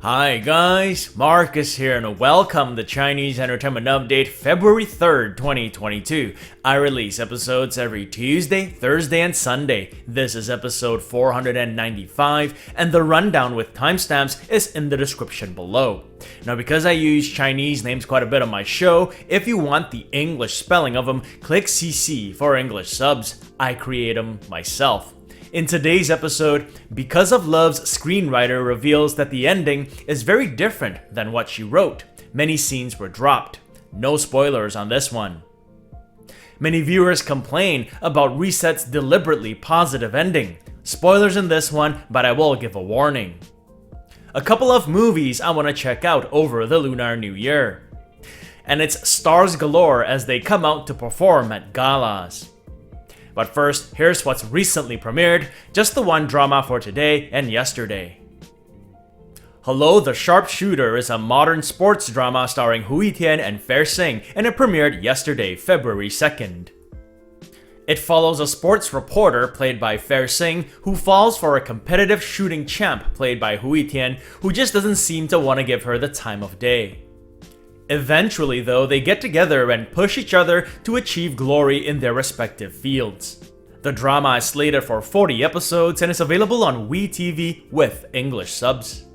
Hi guys, Marcus here and welcome to Chinese Entertainment Update February 3rd, 2022. I release episodes every Tuesday, Thursday, and Sunday. This is episode 495 and the rundown with timestamps is in the description below. Now because I use Chinese names quite a bit on my show, if you want the English spelling of them, click CC for English subs. I create them myself. In today's episode, Because of Love's screenwriter reveals that the ending is very different than what she wrote. Many scenes were dropped. No spoilers on this one. Many viewers complain about Reset's deliberately positive ending. Spoilers in this one, but I will give a warning. A couple of movies I want to check out over the Lunar New Year. And it's stars galore as they come out to perform at galas. But first, here's what's recently premiered, just the one drama for today and yesterday. Hello, the Sharpshooter is a modern sports drama starring Hu Yitian and Fair Sing, and it premiered yesterday, February 2nd. It follows a sports reporter played by Fair Sing who falls for a competitive shooting champ played by Hu Yitian who just doesn't seem to want to give her the time of day. Eventually though, they get together and push each other to achieve glory in their respective fields. The drama is slated for 40 episodes and is available on WeTV with English subs.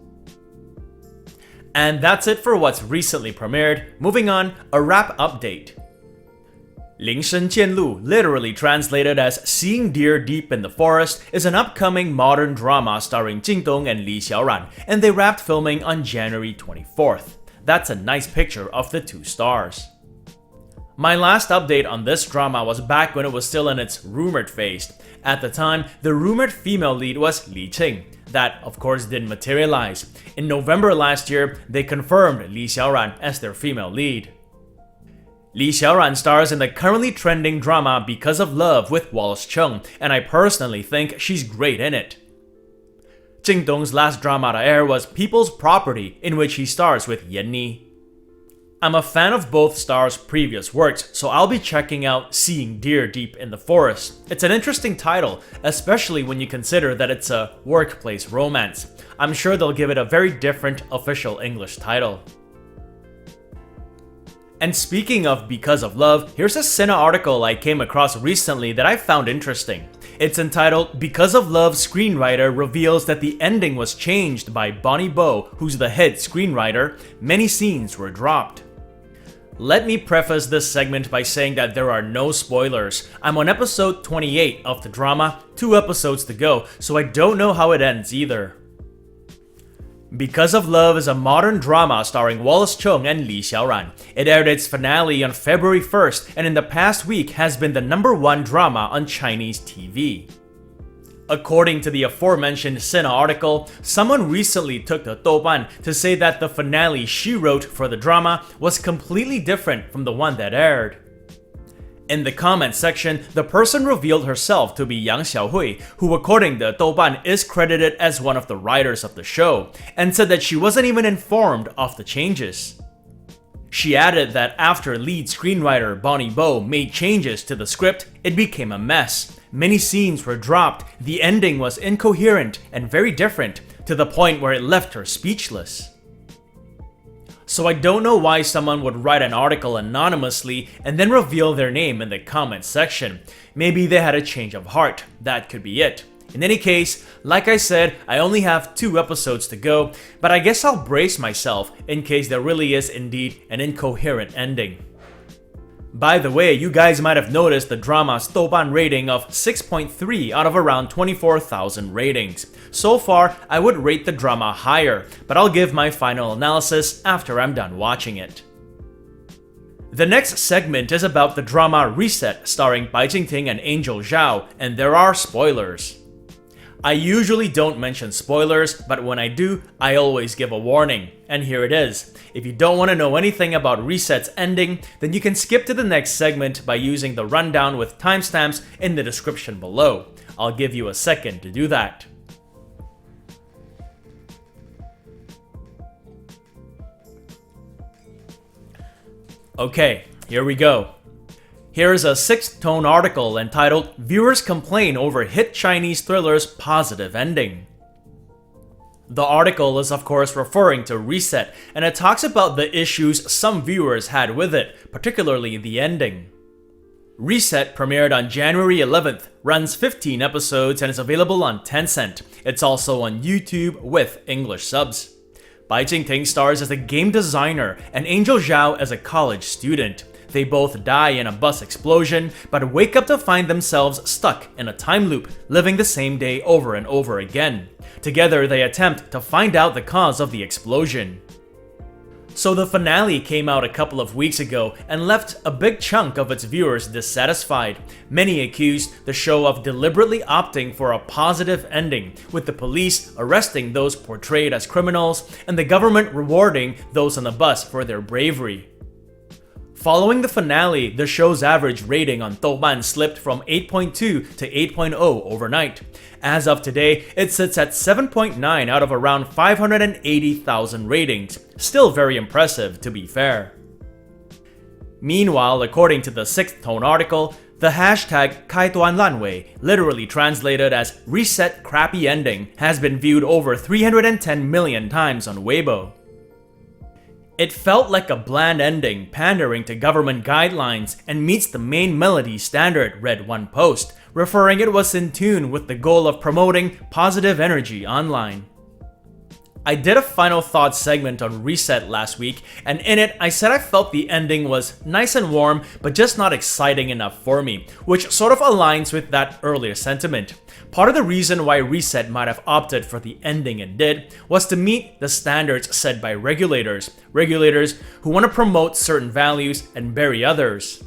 And that's it for what's recently premiered. Moving on, a wrap update. 林深见鹿, literally translated as Seeing Deer Deep in the Forest, is an upcoming modern drama starring Jing Dong and Xiaoran, and they wrapped filming on January 24th. That's a nice picture of the two stars. My last update on this drama was back when it was still in its rumored phase. At the time, the rumored female lead was Li Qing. That, of course, didn't materialize. In November last year, they confirmed Li Xiaoran as their female lead. Li Xiaoran stars in the currently trending drama Because of Love with Wallace Chung, and I personally think she's great in it. Jing Dong's last drama to air was People's Property, in which he stars with Yan Ni. I'm a fan of both stars' previous works, so I'll be checking out Seeing Deer Deep in the Forest. It's an interesting title, especially when you consider that it's a workplace romance. I'm sure they'll give it a very different official English title. And speaking of Because of Love, here's a Sina article I came across recently that I found interesting. It's entitled, Because of Love screenwriter reveals that the ending was changed by Bonnie Bo, who's the head screenwriter. Many scenes were dropped. Let me preface this segment by saying that there are no spoilers. I'm on episode 28 of the drama, 2 episodes to go, so I don't know how it ends either. Because of Love is a modern drama starring Wallace Chung and Li Xiaoran. It aired its finale on February 1st and in the past week has been the #1 drama on Chinese TV. According to the aforementioned Sina article, someone recently took to Douban to say that the finale she wrote for the drama was completely different from the one that aired. In the comment section, the person revealed herself to be Yang Xiaohui, who according to Douban is credited as one of the writers of the show, and said that she wasn't even informed of the changes. She added that after lead screenwriter Bonnie Bo made changes to the script, it became a mess. Many scenes were dropped, the ending was incoherent and very different, to the point where it left her speechless. So I don't know why someone would write an article anonymously and then reveal their name in the comment section. Maybe they had a change of heart, that could be it. In any case, like I said, I only have 2 episodes to go, but I guess I'll brace myself in case there really is indeed an incoherent ending. By the way, you guys might have noticed the drama's Douban rating of 6.3 out of around 24,000 ratings. So far, I would rate the drama higher, but I'll give my final analysis after I'm done watching it. The next segment is about the drama Reset starring Bai Jingting and Angel Zhao, and there are spoilers. I usually don't mention spoilers, but when I do, I always give a warning. And here it is. If you don't want to know anything about Reset's ending, then you can skip to the next segment by using the rundown with timestamps in the description below. I'll give you a second to do that. Okay, here we go. Here is a 6th Tone article entitled Viewers Complain Over Hit Chinese Thriller's Positive Ending. The article is of course referring to Reset, and it talks about the issues some viewers had with it, particularly the ending. Reset premiered on January 11th, runs 15 episodes, and is available on Tencent. It's also on YouTube with English subs. Bai Jingting stars as a game designer and Angel Zhao as a college student. They both die in a bus explosion, but wake up to find themselves stuck in a time loop, living the same day over and over again. Together, they attempt to find out the cause of the explosion. So the finale came out a couple of weeks ago and left a big chunk of its viewers dissatisfied. Many accused the show of deliberately opting for a positive ending, with the police arresting those portrayed as criminals and the government rewarding those on the bus for their bravery. Following the finale, the show's average rating on Douban slipped from 8.2 to 8.0 overnight. As of today, it sits at 7.9 out of around 580,000 ratings. Still very impressive, to be fair. Meanwhile, according to the Sixth Tone article, the hashtag #开端烂尾, literally translated as reset crappy ending, has been viewed over 310 million times on Weibo. It felt like a bland ending, pandering to government guidelines, and meets the main melody standard, read one post, referring it was in tune with the goal of promoting positive energy online. I did a final thoughts segment on Reset last week, and in it I said I felt the ending was nice and warm, but just not exciting enough for me, which sort of aligns with that earlier sentiment. Part of the reason why Reset might have opted for the ending it did was to meet the standards set by regulators who want to promote certain values and bury others.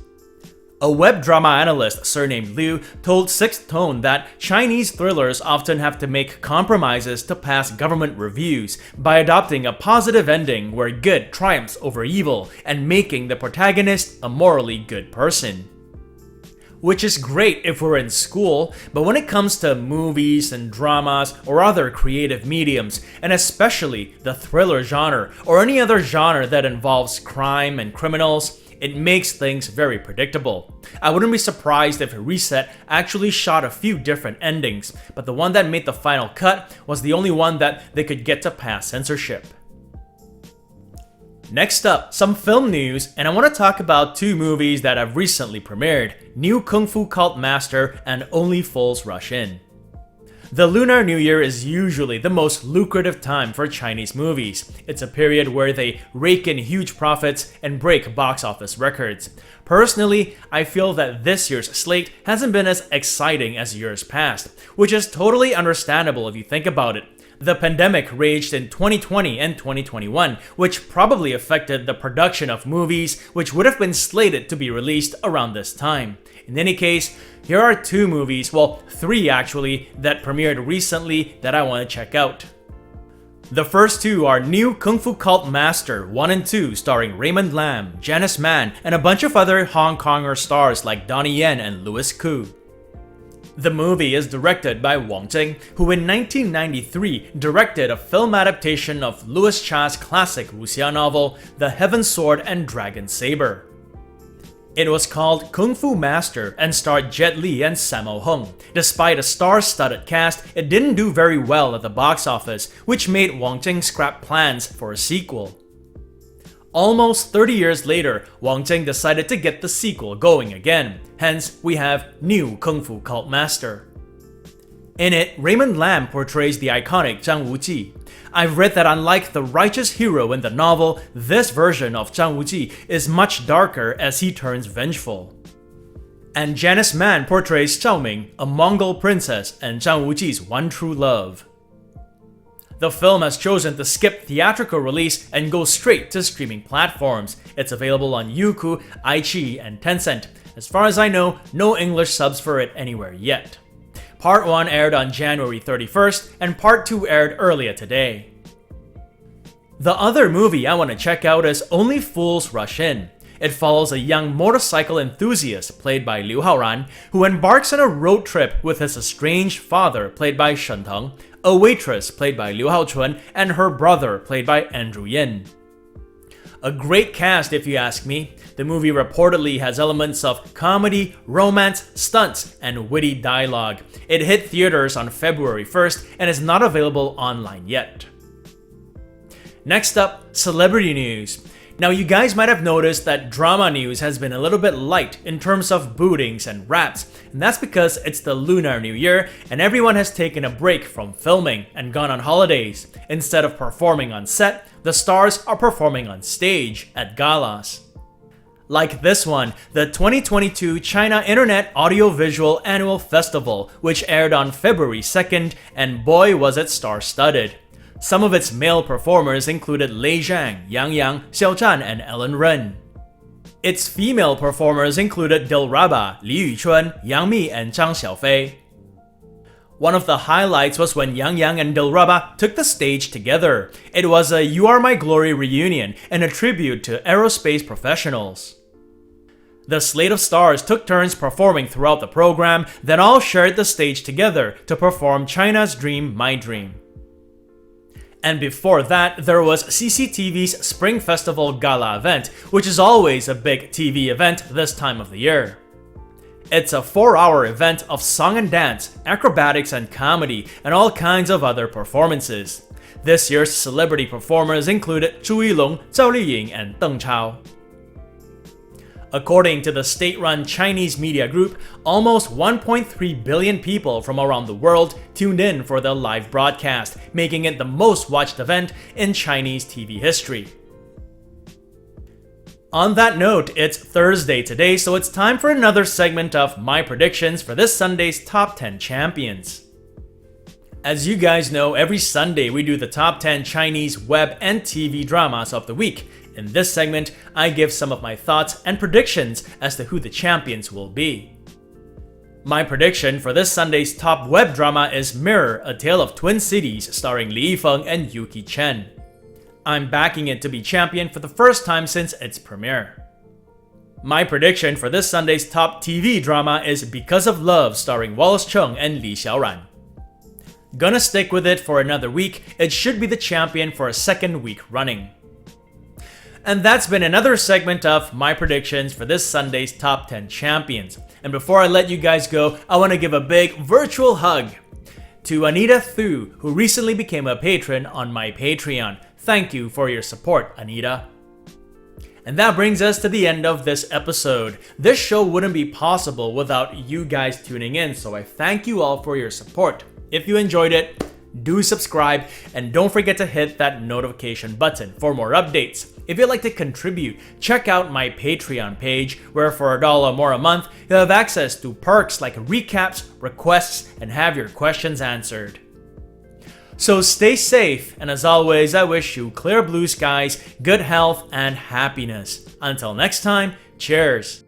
A web drama analyst surnamed Liu told Sixth Tone that Chinese thrillers often have to make compromises to pass government reviews by adopting a positive ending where good triumphs over evil and making the protagonist a morally good person. Which is great if we're in school, but when it comes to movies and dramas or other creative mediums, and especially the thriller genre or any other genre that involves crime and criminals, it makes things very predictable. I wouldn't be surprised if Reset actually shot a few different endings, but the one that made the final cut was the only one that they could get to pass censorship. Next up, some film news, and I want to talk about two movies that have recently premiered, New Kung Fu Cult Master and Only Fools Rush In. The Lunar New Year is usually the most lucrative time for Chinese movies. It's a period where they rake in huge profits and break box office records. Personally, I feel that this year's slate hasn't been as exciting as years past, which is totally understandable if you think about it. The pandemic raged in 2020 and 2021, which probably affected the production of movies which would have been slated to be released around this time. In any case, here are two movies, well, three actually, that premiered recently that I want to check out. The first two are New Kung Fu Cult Master 1 and 2, starring Raymond Lam, Janice Mann, and a bunch of other Hong Konger stars like Donnie Yen and Louis Koo. The movie is directed by Wang Jing, who in 1993 directed a film adaptation of Louis Cha's classic wuxia novel, The Heaven Sword and Dragon Saber. It was called Kung Fu Master and starred Jet Li and Sammo Hung. Despite a star-studded cast, it didn't do very well at the box office, which made Wang Jing scrap plans for a sequel. Almost 30 years later, Wang Jing decided to get the sequel going again. Hence, we have New Kung Fu Cult Master. In it, Raymond Lam portrays the iconic Zhang Wuji. I've read that unlike the righteous hero in the novel, this version of Zhang Wuji is much darker as he turns vengeful. And Janice Mann portrays Zhao Ming, a Mongol princess and Zhang Wuji's one true love. The film has chosen to skip theatrical release and go straight to streaming platforms. It's available on Youku, iQIYI, and Tencent. As far as I know, no English subs for it anywhere yet. Part 1 aired on January 31st, and Part 2 aired earlier today. The other movie I want to check out is Only Fools Rush In. It follows a young motorcycle enthusiast, played by Liu Haoran, who embarks on a road trip with his estranged father, played by Shen Teng, a waitress, played by Liu Haochun, and her brother, played by Andrew Yin. A great cast if you ask me. The movie reportedly has elements of comedy, romance, stunts, and witty dialogue. It hit theaters on February 1st and is not available online yet. Next up, celebrity news. Now you guys might have noticed that drama news has been a little bit light in terms of bootings and wraps, and that's because it's the Lunar New Year and everyone has taken a break from filming and gone on holidays. Instead of performing on set, the stars are performing on stage at galas. Like this one, the 2022 China Internet Audiovisual Annual Festival, which aired on February 2nd, and boy was it star-studded. Some of its male performers included Lei Zhang, Yang Yang, Xiaoran, and Ellen Ren. Its female performers included Dilraba, Li Yuchun, Yang Mi, and Zhang Xiaofei. One of the highlights was when Yang Yang and Dilraba took the stage together. It was a You Are My Glory reunion and a tribute to aerospace professionals. The slate of stars took turns performing throughout the program, then all shared the stage together to perform China's Dream, My Dream. And before that, there was CCTV's Spring Festival Gala event, which is always a big TV event this time of the year. It's a 4-hour event of song and dance, acrobatics and comedy, and all kinds of other performances. This year's celebrity performers included Zhu Yilong, Zhao Liying, and Deng Chao. According to the state-run Chinese media group, almost 1.3 billion people from around the world tuned in for the live broadcast, making it the most watched event in Chinese TV history. On that note, it's Thursday today, so it's time for another segment of my predictions for this Sunday's Top 10 Champions. As you guys know, every Sunday we do the top 10 Chinese web and TV dramas of the week. In this segment, I give some of my thoughts and predictions as to who the champions will be. My prediction for this Sunday's top web drama is Mirror, A Tale of Twin Cities, starring Li Yifeng and Yuki Chen. I'm backing it to be champion for the first time since its premiere. My prediction for this Sunday's top TV drama is Because of Love, starring Wallace Chung and Li Xiaoran. Gonna stick with it for another week, it should be the champion for a second week running. And that's been another segment of my predictions for this Sunday's Top 10 Champions. And before I let you guys go, I want to give a big virtual hug to Anita Thu, who recently became a patron on my Patreon. Thank you for your support, Anita. And that brings us to the end of this episode. This show wouldn't be possible without you guys tuning in, so I thank you all for your support. If you enjoyed it, do subscribe and don't forget to hit that notification button for more updates. If you'd like to contribute, check out my Patreon page where for $1 more a month, you'll have access to perks like recaps, requests, and have your questions answered. So stay safe, and as always, I wish you clear blue skies, good health, and happiness. Until next time, cheers!